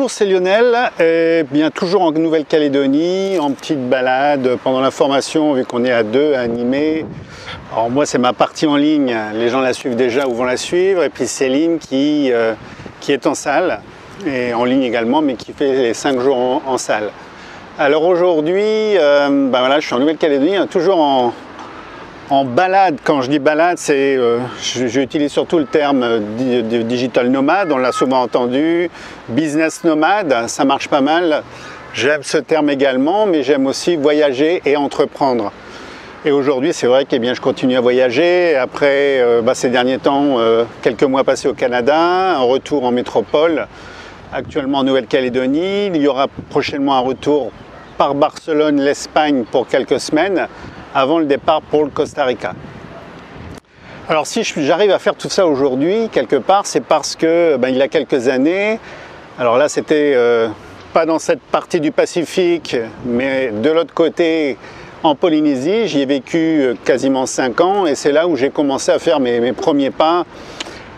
Bonjour, c'est Lionel, et bien toujours en Nouvelle-Calédonie, en petite balade pendant la formation, vu qu'on est à deux à animer. Alors moi c'est ma partie en ligne, les gens la suivent déjà ou vont la suivre, et puis Céline qui est en salle, et en ligne également, mais qui fait les 5 jours en salle. Alors aujourd'hui, voilà, je suis en Nouvelle-Calédonie, toujours en balade. Quand je dis balade, c'est, j'utilise surtout le terme de digital nomade, on l'a souvent entendu, business nomade, ça marche pas mal. J'aime ce terme également, mais j'aime aussi voyager et entreprendre. Et aujourd'hui, c'est vrai que je continue à voyager. Après ces derniers temps, quelques mois passés au Canada, un retour en métropole, actuellement en Nouvelle-Calédonie. Il y aura prochainement un retour par Barcelone, l'Espagne pour quelques semaines, avant le départ pour le Costa Rica. Alors si j'arrive à faire tout ça aujourd'hui, quelque part, c'est parce que il y a quelques années, alors là c'était pas dans cette partie du Pacifique, mais de l'autre côté, en Polynésie, j'y ai vécu quasiment 5 ans, et c'est là où j'ai commencé à faire mes premiers pas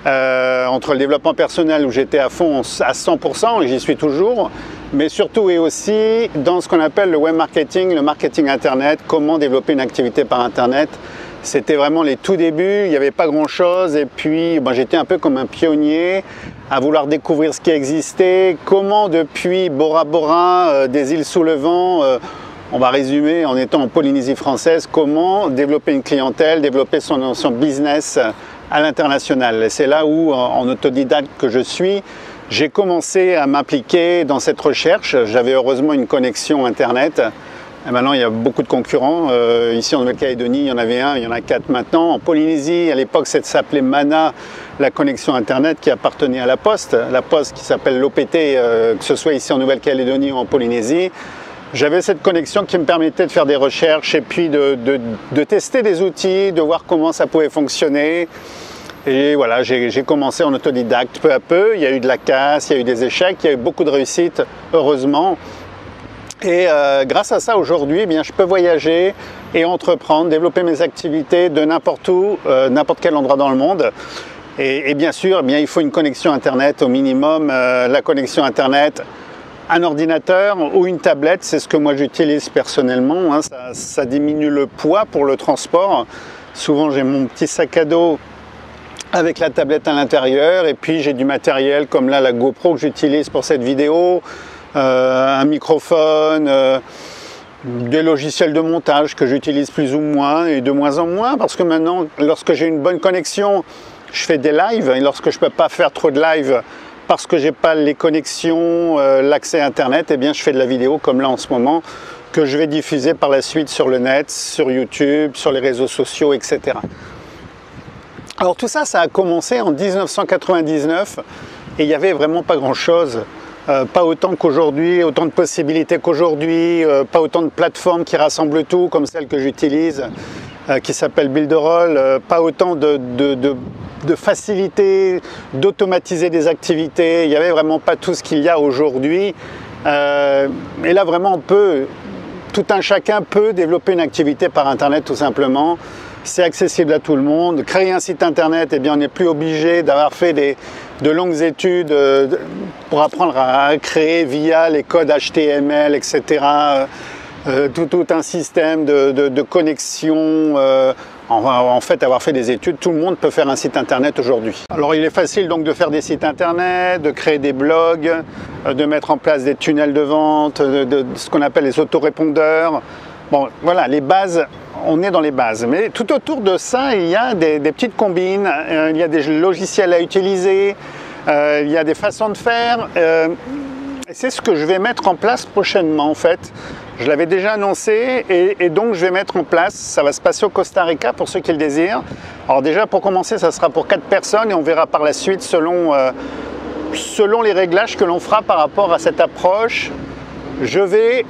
entre le développement personnel, où j'étais à fond à 100%, et j'y suis toujours, mais surtout et aussi dans ce qu'on appelle le web marketing, le marketing internet, comment développer une activité par internet. C'était vraiment les tout débuts, il n'y avait pas grand chose, et puis j'étais un peu comme un pionnier à vouloir découvrir ce qui existait, comment depuis Bora Bora, des îles sous le vent, on va résumer en étant en Polynésie française, comment développer une clientèle, développer son business à l'international. Et c'est là où, en autodidacte que je suis, j'ai commencé à m'impliquer dans cette recherche. J'avais heureusement une connexion internet. Et maintenant, il y a beaucoup de concurrents. Ici en Nouvelle-Calédonie, il y en avait un, il y en a 4 maintenant. En Polynésie, à l'époque, ça s'appelait Mana, la connexion internet qui appartenait à la Poste qui s'appelle l'OPT, que ce soit ici en Nouvelle-Calédonie ou en Polynésie. J'avais cette connexion qui me permettait de faire des recherches et puis de tester des outils, de voir comment ça pouvait fonctionner. Et voilà, j'ai commencé en autodidacte peu à peu. Il y a eu de la casse, il y a eu des échecs, il y a eu beaucoup de réussites, heureusement. Et grâce à ça, aujourd'hui, je peux voyager et entreprendre, développer mes activités de n'importe où, n'importe quel endroit dans le monde. Et bien sûr, il faut une connexion Internet au minimum. La connexion Internet, un ordinateur ou une tablette, c'est ce que moi j'utilise personnellement. Ça diminue le poids pour le transport. Souvent, j'ai mon petit sac à dos avec la tablette à l'intérieur, et puis j'ai du matériel comme là la GoPro que j'utilise pour cette vidéo, un microphone, des logiciels de montage que j'utilise plus ou moins et de moins en moins, parce que maintenant, lorsque j'ai une bonne connexion, je fais des lives, et lorsque je ne peux pas faire trop de live parce que j'ai pas les connexions, l'accès à internet, je fais de la vidéo comme là en ce moment, que je vais diffuser par la suite sur le net, sur YouTube, sur les réseaux sociaux, etc. Alors tout ça, ça a commencé en 1999 et il n'y avait vraiment pas grand-chose. Pas autant qu'aujourd'hui, autant de possibilités qu'aujourd'hui, pas autant de plateformes qui rassemblent tout comme celle que j'utilise, qui s'appelle Builderall, pas autant de facilité d'automatiser des activités. Il n'y avait vraiment pas tout ce qu'il y a aujourd'hui. Et là vraiment tout un chacun peut développer une activité par internet tout simplement. C'est accessible à tout le monde. Créer un site internet, on n'est plus obligé d'avoir fait de longues études pour apprendre à créer via les codes HTML, etc. Tout un système de connexion. En fait, avoir fait des études, tout le monde peut faire un site internet aujourd'hui. Alors il est facile donc de faire des sites internet, de créer des blogs, de mettre en place des tunnels de vente, de ce qu'on appelle les autorépondeurs. Bon, voilà, les bases, on est dans les bases. Mais tout autour de ça, il y a des petites combines, il y a des logiciels à utiliser, il y a des façons de faire. Et c'est ce que je vais mettre en place prochainement en fait. Je l'avais déjà annoncé et donc je vais mettre en place, ça va se passer au Costa Rica pour ceux qui le désirent. Alors déjà pour commencer, ça sera pour 4 personnes et on verra par la suite selon les réglages que l'on fera par rapport à cette approche. Je vais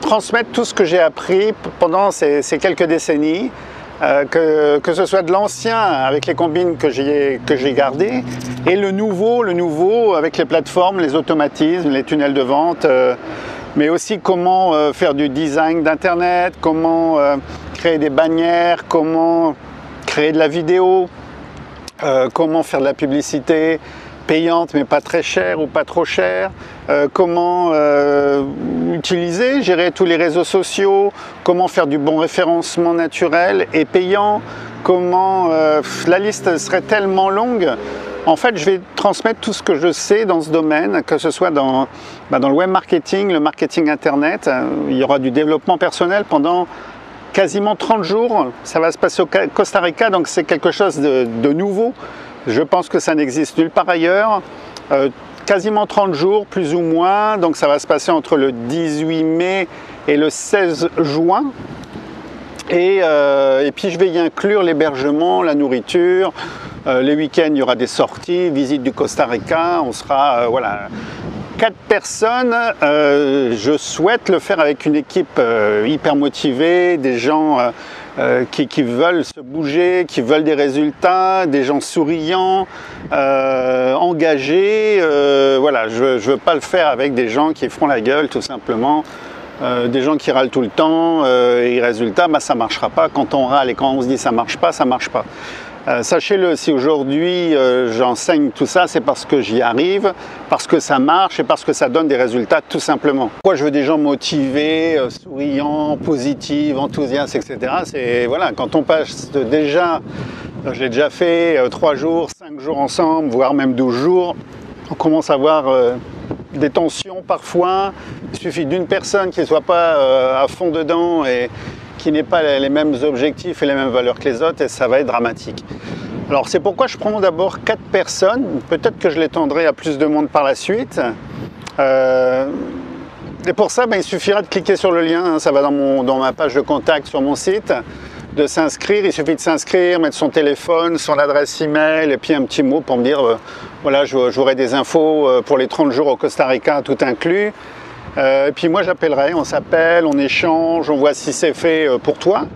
transmettre tout ce que j'ai appris pendant ces quelques décennies, que ce soit de l'ancien avec les combines que j'ai gardées et le nouveau avec les plateformes, les automatismes, les tunnels de vente, mais aussi comment faire du design d'internet, comment créer des bannières, comment créer de la vidéo, comment faire de la publicité, payante mais pas très chère ou pas trop chère, comment utiliser, gérer tous les réseaux sociaux, comment faire du bon référencement naturel et payant, comment la liste serait tellement longue. En fait, je vais transmettre tout ce que je sais dans ce domaine, que ce soit dans le web marketing, le marketing internet. Il y aura du développement personnel pendant quasiment 30 jours. Ça va se passer au Costa Rica, donc c'est quelque chose de nouveau. Je pense que ça n'existe nulle part ailleurs. Quasiment 30 jours, plus ou moins. Donc ça va se passer entre le 18 mai et le 16 juin. Et puis je vais y inclure l'hébergement, la nourriture. Les week-ends, il y aura des sorties, visite du Costa Rica. On sera, voilà, 4 personnes. Je souhaite le faire avec une équipe hyper motivée, des gens qui veulent se bouger, qui veulent des résultats, des gens souriants, engagés. Voilà, je ne veux pas le faire avec des gens qui feront la gueule, tout simplement. Des gens qui râlent tout le temps et résultat, ça ne marchera pas. Quand on râle et quand on se dit ça ne marche pas, ça ne marche pas. Sachez-le, si aujourd'hui j'enseigne tout ça, c'est parce que j'y arrive, parce que ça marche et parce que ça donne des résultats tout simplement. Pourquoi je veux des gens motivés, souriants, positifs, enthousiastes, etc. C'est voilà, quand on passe déjà, j'ai déjà fait 3 jours, 5 jours ensemble, voire même 12 jours, on commence à avoir des tensions parfois. Il suffit d'une personne qui ne soit pas à fond dedans et qui n'ait pas les mêmes objectifs et les mêmes valeurs que les autres, et ça va être dramatique. Alors c'est pourquoi je prends d'abord 4 personnes, peut-être que je l'étendrai à plus de monde par la suite. Et pour ça, il suffira de cliquer sur le lien, ça va dans ma page de contact sur mon site, de s'inscrire. Il suffit de s'inscrire, mettre son téléphone, son adresse email et puis un petit mot pour me dire voilà, j'aurai des infos pour les 30 jours au Costa Rica, tout inclus. Et puis moi j'appellerai, on s'appelle, on échange, on voit si c'est fait pour toi,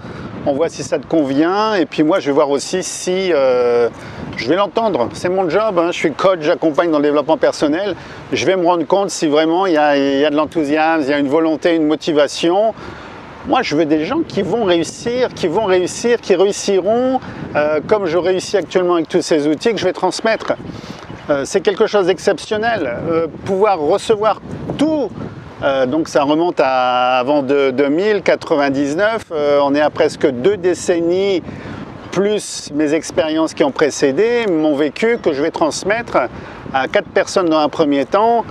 on voit si ça te convient, et puis moi je vais voir aussi si je vais l'entendre. C'est mon job, je suis coach, j'accompagne dans le développement personnel. Je vais me rendre compte si vraiment il y a de l'enthousiasme, il y a une volonté, une motivation. Moi je veux des gens qui vont réussir, qui réussiront comme je réussis actuellement avec tous ces outils que je vais transmettre. C'est quelque chose d'exceptionnel, pouvoir recevoir tout. Donc ça remonte à avant 2099, on est à presque 2 décennies, plus mes expériences qui ont précédé, mon vécu que je vais transmettre à 4 personnes dans un premier temps.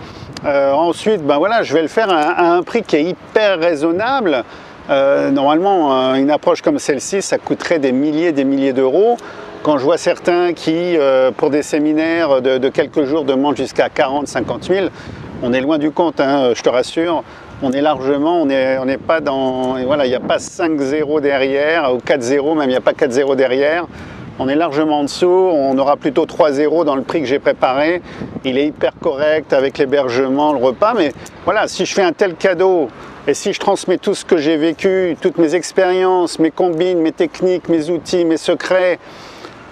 Ensuite, voilà, je vais le faire à un prix qui est hyper raisonnable. Normalement, une approche comme celle-ci, ça coûterait des milliers d'euros. Quand je vois certains qui, pour des séminaires de quelques jours, demandent jusqu'à 40 50 000, on est loin du compte, je te rassure. On est largement, on n'est pas dans... Voilà, il n'y a pas 5-0 derrière, ou 4-0 même, il n'y a pas 4-0 derrière. On est largement en dessous, on aura plutôt 3-0 dans le prix que j'ai préparé. Il est hyper correct avec l'hébergement, le repas, mais voilà, si je fais un tel cadeau, et si je transmets tout ce que j'ai vécu, toutes mes expériences, mes combines, mes techniques, mes outils, mes secrets,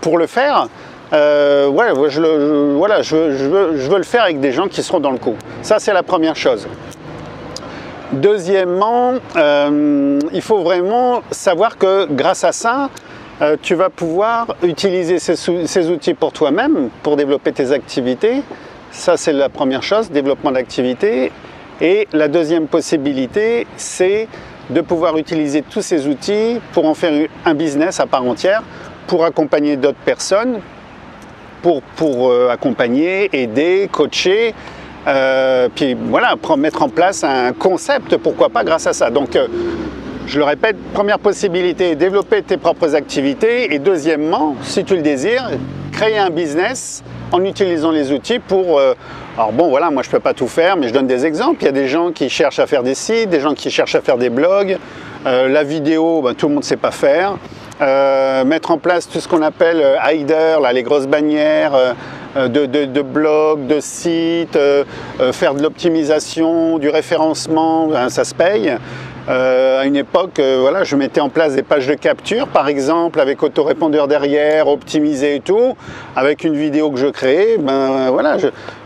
pour le faire, je veux le faire avec des gens qui seront dans le coup. Ça, c'est la première chose. Deuxièmement, il faut vraiment savoir que grâce à ça, tu vas pouvoir utiliser ces outils pour toi-même, pour développer tes activités. Ça, c'est la première chose, développement d'activité. Et la deuxième possibilité, c'est de pouvoir utiliser tous ces outils pour en faire un business à part entière, pour accompagner d'autres personnes, pour accompagner, aider, coacher, puis voilà, mettre en place un concept, pourquoi pas grâce à ça. Donc, je le répète, première possibilité, développer tes propres activités, et deuxièmement, si tu le désires, créer un business en utilisant les outils pour... alors bon, voilà, moi je ne peux pas tout faire, mais je donne des exemples. Il y a des gens qui cherchent à faire des sites, des gens qui cherchent à faire des blogs. La vidéo, tout le monde ne sait pas faire. Mettre en place tout ce qu'on appelle header, les grosses bannières de blogs, de sites, faire de l'optimisation, du référencement, ça se paye. À une époque, voilà, je mettais en place des pages de capture, par exemple, avec autorépondeur derrière, optimisé et tout, avec une vidéo que je créais. Voilà,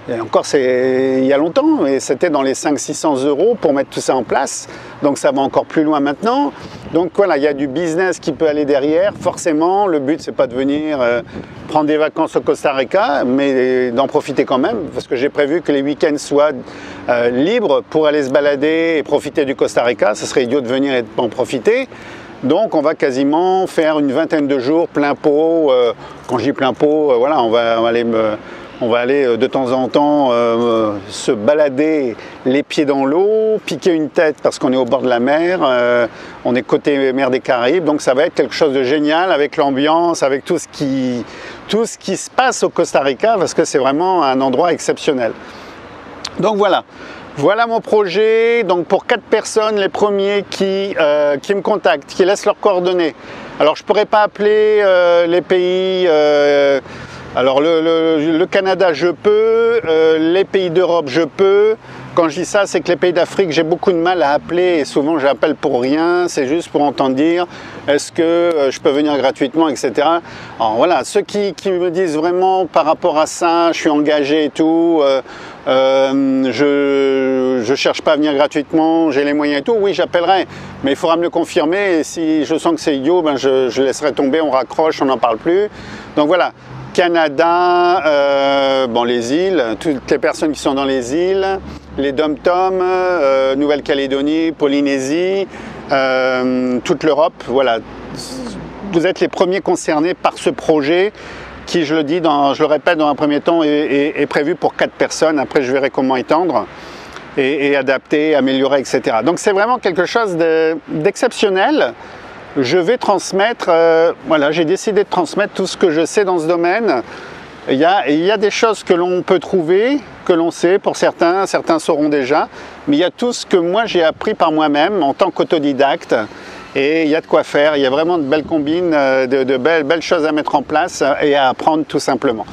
Et encore, c'est il y a longtemps, mais c'était dans les 500-600 euros pour mettre tout ça en place. Donc ça va encore plus loin maintenant. Donc voilà, il y a du business qui peut aller derrière. Forcément, le but, c'est pas de venir prendre des vacances au Costa Rica, mais d'en profiter quand même, parce que j'ai prévu que les week-ends soient libres pour aller se balader et profiter du Costa Rica. Ce serait idiot de venir et de pas en profiter. Donc on va quasiment faire une vingtaine de jours plein pot. Quand je dis plein pot, voilà, on va aller de temps en temps se balader les pieds dans l'eau, piquer une tête parce qu'on est au bord de la mer, on est côté mer des Caraïbes, donc ça va être quelque chose de génial avec l'ambiance, avec tout ce qui se passe au Costa Rica, parce que c'est vraiment un endroit exceptionnel. Donc voilà mon projet. Donc pour 4 personnes, les premiers qui me contactent, qui laissent leurs coordonnées. Alors je ne pourrais pas appeler les pays... alors le Canada, je peux, les pays d'Europe, je peux. Quand je dis ça, c'est que les pays d'Afrique, j'ai beaucoup de mal à appeler et souvent j'appelle pour rien, c'est juste pour entendre dire est-ce que je peux venir gratuitement, etc. Alors voilà, ceux qui me disent vraiment par rapport à ça, je suis engagé et tout, je cherche pas à venir gratuitement, j'ai les moyens et tout, oui j'appellerai, mais il faudra me le confirmer et si je sens que c'est idiot, ben je laisserai tomber, on raccroche, on n'en parle plus. Donc voilà. Canada, bon, les îles, toutes les personnes qui sont dans les îles, les Dom-Tom, Nouvelle-Calédonie, Polynésie, toute l'Europe, voilà. Vous êtes les premiers concernés par ce projet qui, je le répète, dans un premier temps, est prévu pour 4 personnes. Après, je verrai comment étendre et adapter, améliorer, etc. Donc, c'est vraiment quelque chose d'exceptionnel. Je vais transmettre, voilà, j'ai décidé de transmettre tout ce que je sais dans ce domaine. Il y a des choses que l'on peut trouver, que l'on sait pour certains sauront déjà, mais il y a tout ce que moi j'ai appris par moi-même en tant qu'autodidacte. Et il y a de quoi faire, il y a vraiment de belles combines, de belles choses à mettre en place et à apprendre tout simplement.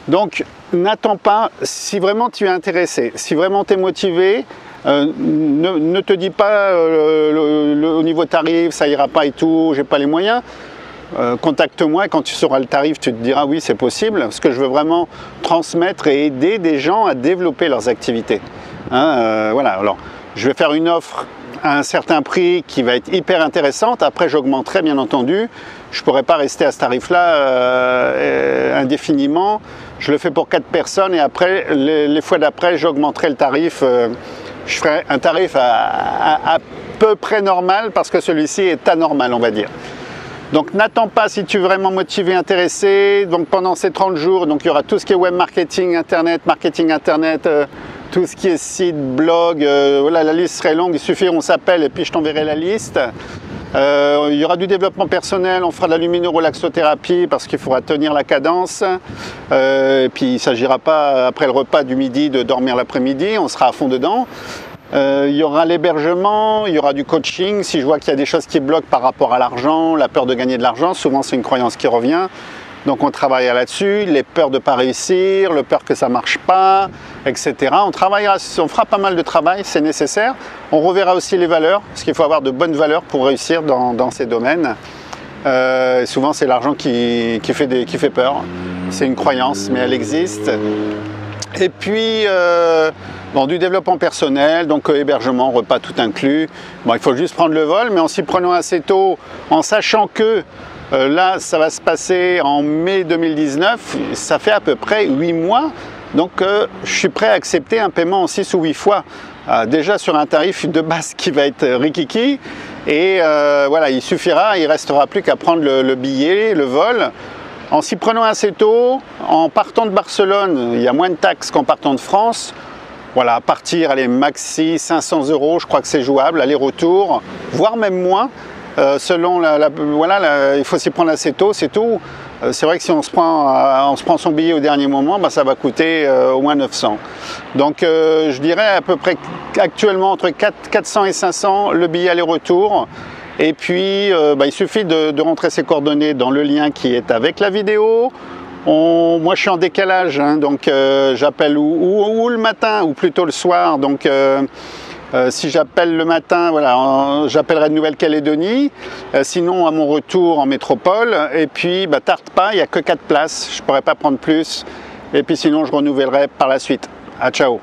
Donc n'attends pas, si vraiment tu es intéressé, si vraiment tu es motivé, ne te dis pas au niveau tarif ça ira pas et tout, j'ai pas les moyens. Contacte-moi et quand tu sauras le tarif tu te diras oui c'est possible, parce que je veux vraiment transmettre et aider des gens à développer leurs activités. Voilà, alors je vais faire une offre à un certain prix qui va être hyper intéressante, après j'augmenterai bien entendu, je ne pourrai pas rester à ce tarif là indéfiniment, je le fais pour 4 personnes et après les fois d'après j'augmenterai le tarif. Je ferai un tarif à peu près normal parce que celui-ci est anormal, on va dire. Donc n'attends pas si tu es vraiment motivé, intéressé. Donc pendant ces 30 jours, donc, il y aura tout ce qui est web marketing internet, tout ce qui est site, blog. Voilà, la liste serait longue, il suffit on s'appelle et puis je t'enverrai la liste. Il y aura du développement personnel, on fera de la luminoro-laxothérapie parce qu'il faudra tenir la cadence. Et puis il ne s'agira pas après le repas du midi de dormir l'après-midi, on sera à fond dedans. Il y aura l'hébergement, il y aura du coaching. Si je vois qu'il y a des choses qui bloquent par rapport à l'argent, la peur de gagner de l'argent, souvent c'est une croyance qui revient. Donc on travaillera là-dessus, les peurs de ne pas réussir, le peur que ça ne marche pas, etc. On fera pas mal de travail, c'est nécessaire. On reverra aussi les valeurs, parce qu'il faut avoir de bonnes valeurs pour réussir dans ces domaines. Souvent c'est l'argent qui fait peur. C'est une croyance, mais elle existe. Et puis, du développement personnel, donc hébergement, repas tout inclus. Bon, il faut juste prendre le vol, mais en s'y prenant assez tôt, en sachant que là, ça va se passer en mai 2019, ça fait à peu près 8 mois. Donc, je suis prêt à accepter un paiement en 6 ou 8 fois. Déjà sur un tarif de base qui va être rikiki. Et voilà, il restera plus qu'à prendre le billet, le vol. En s'y prenant assez tôt, en partant de Barcelone, il y a moins de taxes qu'en partant de France. Voilà, à partir, allez, maxi 500 €, je crois que c'est jouable, aller-retour, voire même moins. Selon il faut s'y prendre assez tôt, c'est tout. C'est vrai que si on se prend son billet au dernier moment, ça va coûter au moins 900. Donc je dirais à peu près actuellement entre 400 et 500 le billet aller-retour. Et puis il suffit de rentrer ses coordonnées dans le lien qui est avec la vidéo. Moi je suis en décalage, hein, donc j'appelle ou le matin ou plutôt le soir. Donc si j'appelle le matin, voilà, j'appellerai de Nouvelle-Calédonie, sinon à mon retour en métropole. Et puis tarde pas, il n'y a que 4 places, je ne pourrais pas prendre plus. Et puis sinon, je renouvellerai par la suite. À ciao.